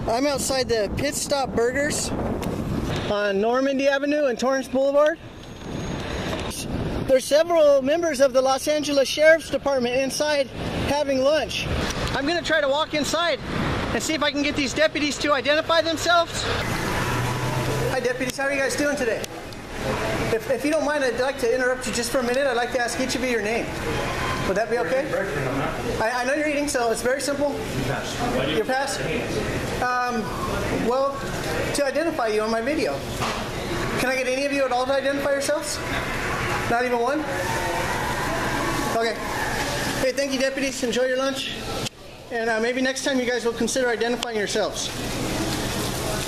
I'm outside the Pit Stop Burgers on Normandy Avenue and Torrance Boulevard. There's several members of the Los Angeles Sheriff's Department inside having lunch. I'm gonna try to walk inside and see if I can get these deputies to identify themselves. Hi deputies, how are you guys doing today? If you don't mind, I'd like to interrupt you just for a minute. I'd like to ask each of you your name. Would that be okay? I know you're eating, so it's very simple. Your pass? Well, to identify you on my video. Can I get any of you at all to identify yourselves? Not even one? Okay. Hey, thank you, deputies. Enjoy your lunch. And maybe next time you guys will consider identifying yourselves.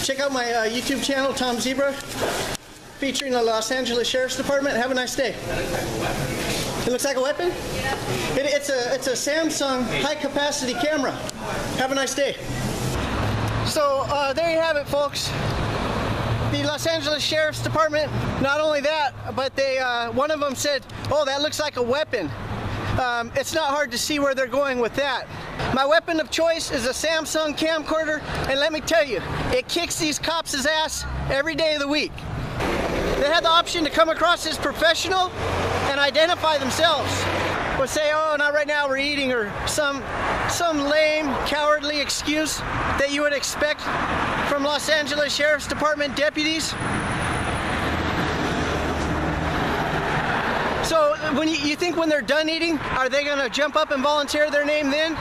Check out my YouTube channel, Tom Zebra, featuring the Los Angeles Sheriff's Department. Have a nice day. It looks like a weapon? It's a Samsung high-capacity camera. Have a nice day. So there you have it, folks. The Los Angeles Sheriff's Department, not only that, but they one of them said, oh, that looks like a weapon. It's not hard to see where they're going with that. My weapon of choice is a Samsung camcorder, and let me tell you, it kicks these cops' ass every day of the week. They had the option to come across as professional and identify themselves, but say, oh, not right now, we're eating, or some lame, cowardly excuse that you would expect from Los Angeles Sheriff's Department deputies. So when you think when they're done eating, are they gonna jump up and volunteer their name then?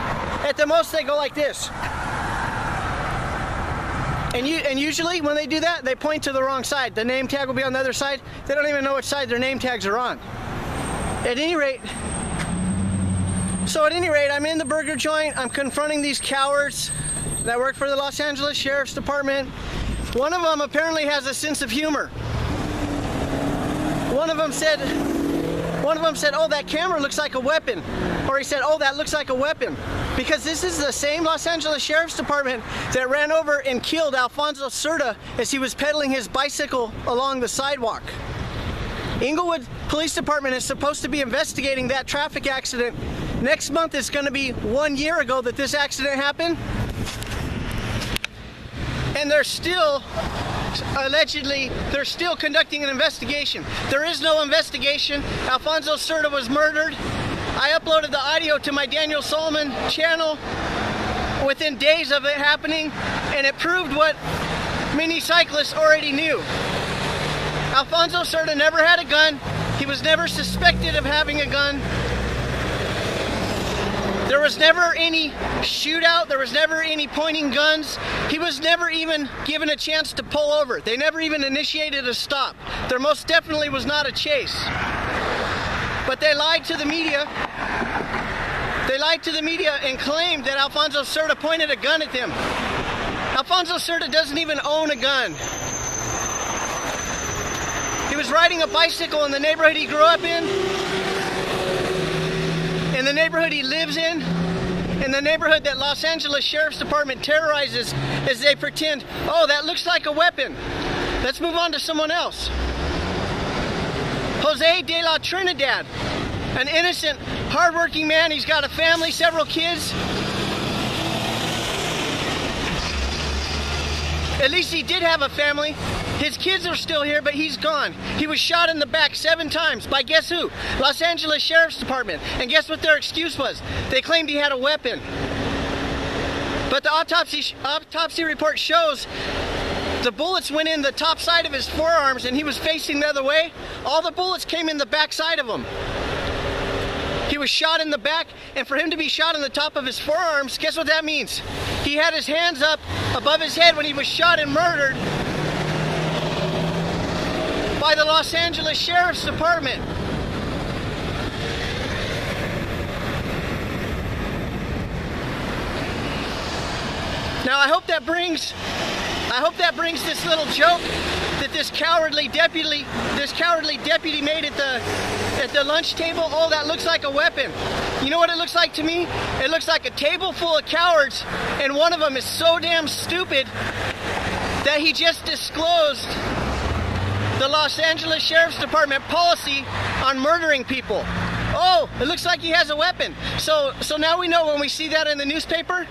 At the most, they go like this. And usually when they do that, they point to the wrong side. The name tag will be on the other side. They don't even know which side their name tags are on. At any rate, I'm in the burger joint. I'm confronting these cowards that work for the Los Angeles Sheriff's Department. One of them apparently has a sense of humor. One of them said, oh, that camera looks like a weapon. Or he said, oh, that looks like a weapon. Because this is the same Los Angeles Sheriff's Department that ran over and killed Alfonso Cerda as he was pedaling his bicycle along the sidewalk. Inglewood Police Department is supposed to be investigating that traffic accident. Next month is going to be 1 year ago that this accident happened. And they're still, allegedly, they're still conducting an investigation. There is no investigation. Alfonso Cerda was murdered. I uploaded the audio to my Daniel Solomon channel within days of it happening, and it proved what many cyclists already knew. Alfonso Cerda never had a gun. He was never suspected of having a gun. There was never any shootout. There was never any pointing guns. He was never even given a chance to pull over. They never even initiated a stop. There most definitely was not a chase. But they lied to the media. They lied to the media and claimed that Alfonso Cerda pointed a gun at them. Alfonso Cerda doesn't even own a gun. He was riding a bicycle in the neighborhood he grew up in the neighborhood he lives in the neighborhood that Los Angeles Sheriff's Department terrorizes as they pretend, oh, that looks like a weapon. Let's move on to someone else. Jose de la Trinidad, an innocent, hardworking man. He's got a family, several kids. At least he did have a family. His kids are still here, but he's gone. He was shot in the back 7 times by guess who? Los Angeles Sheriff's Department. And guess what their excuse was? They claimed he had a weapon. But the autopsy report shows the bullets went in the top side of his forearms and he was facing the other way. All the bullets came in the back side of him. He was shot in the back, and for him to be shot in the top of his forearms, guess what that means? He had his hands up above his head when he was shot and murdered by the Los Angeles Sheriff's Department. Now I hope that brings this little joke that this cowardly deputy made at the lunch table. Oh, that looks like a weapon. You know what it looks like to me? It looks like a table full of cowards, and one of them is so damn stupid that he just disclosed the Los Angeles Sheriff's Department policy on murdering people. Oh, it looks like he has a weapon. So now we know when we see that in the newspaper,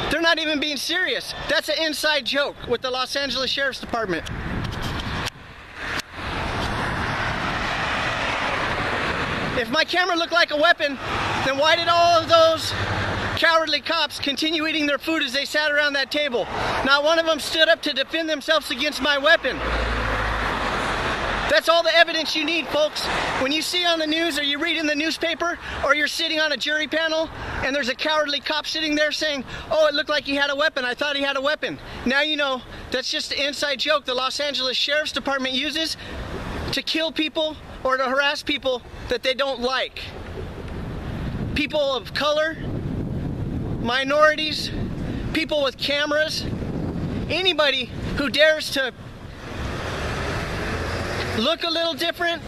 they're not even being serious. That's an inside joke with the Los Angeles Sheriff's Department. If my camera looked like a weapon, then why did all of those cowardly cops continue eating their food as they sat around that table? Not one of them stood up to defend themselves against my weapon. That's all the evidence you need, folks. When you see on the news, or you read in the newspaper, or you're sitting on a jury panel, and there's a cowardly cop sitting there saying, oh, it looked like he had a weapon. I thought he had a weapon. Now you know that's just an inside joke the Los Angeles Sheriff's Department uses to kill people or to harass people that they don't like. People of color, minorities, people with cameras, anybody who dares to look a little different,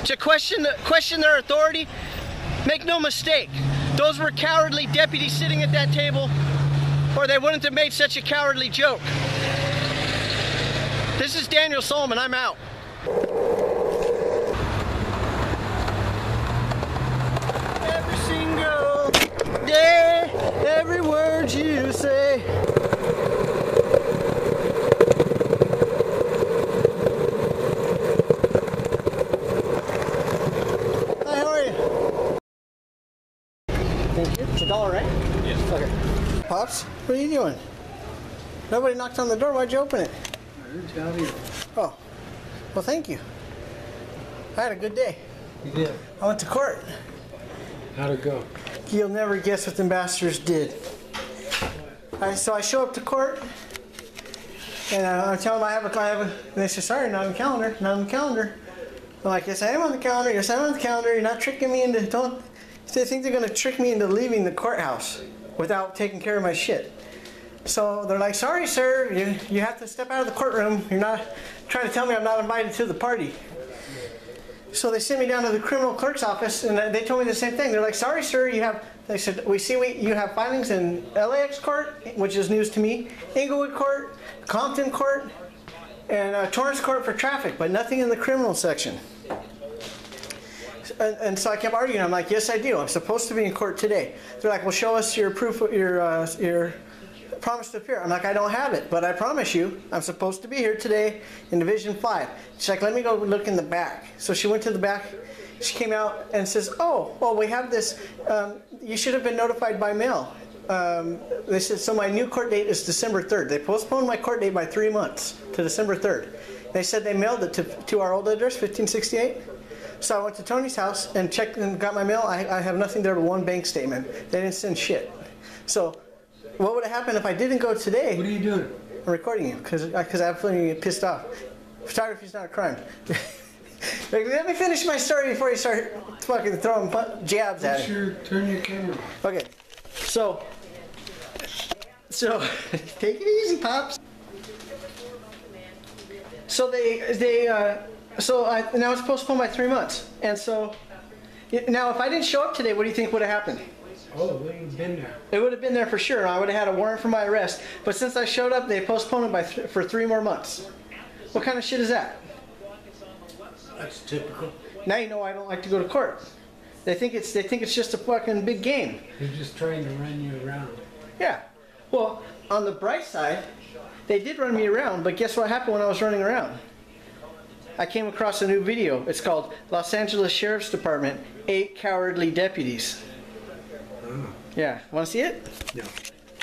to question their authority. Make no mistake, those were cowardly deputies sitting at that table, or they wouldn't have made such a cowardly joke. This is Daniel Solomon, I'm out. Every single day, every word you say. Thank you. It's $1, right? Yes. Okay. Pops, what are you doing? Nobody knocked on the door. Why'd you open it? I didn't tell you. Oh. Well, thank you. I had a good day. You did. I went to court. How'd it go? You'll never guess what the ambassadors did. So I show up to court, and I'm telling them I have a, and they say, sorry, not on the calendar, not on the calendar. I'm like, yes, I am on the calendar. Yes, I'm on the calendar. You're not tricking me into, don't. They think they're going to trick me into leaving the courthouse without taking care of my shit. So they're like, sorry, sir, you have to step out of the courtroom. You're not trying to tell me I'm not invited to the party. So they sent me down to the criminal clerk's office, and they told me the same thing. They're like, sorry, sir, they said, we see you have filings in LAX court, which is news to me, Inglewood court, Compton court, and Torrance court for traffic, but nothing in the criminal section. And so I kept arguing. I'm like, yes, I do. I'm supposed to be in court today. They're like, well, show us your proof of your promise to appear. I'm like, I don't have it, but I promise you, I'm supposed to be here today in Division 5. She's like, let me go look in the back. So she went to the back. She came out and says, oh, well, we have this. You should have been notified by mail. They said, so my new court date is December 3rd. They postponed my court date by 3 months to December 3rd. They said they mailed it to our old address, 1568. So I went to Tony's house and checked and got my mail. I have nothing there but one bank statement. They didn't send shit. So what would have happened if I didn't go today? What are you doing? I'm recording you because I have a feeling you get pissed off. Photography's not a crime. Let me finish my story before you start fucking throwing jabs at me. Turn your camera off. Okay. So take it easy, Pops. So now it's postponed by 3 months. And so, now if I didn't show up today, what do you think would have happened? Oh, it would have been there. It would have been there for sure. I would have had a warrant for my arrest. But since I showed up, they postponed it for 3 more months. What kind of shit is that? That's typical. Now you know I don't like to go to court. They think it's just a fucking big game. They're just trying to run you around. Yeah. Well, on the bright side, they did run me around, but guess what happened when I was running around? I came across a new video. It's called Los Angeles Sheriff's Department, 8 Cowardly Deputies. Oh. Yeah. Want to see it? No.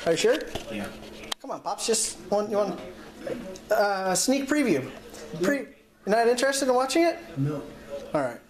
Are you sure? Yeah. Come on, Pops. Just one sneak preview. You're not interested in watching it? No. All right.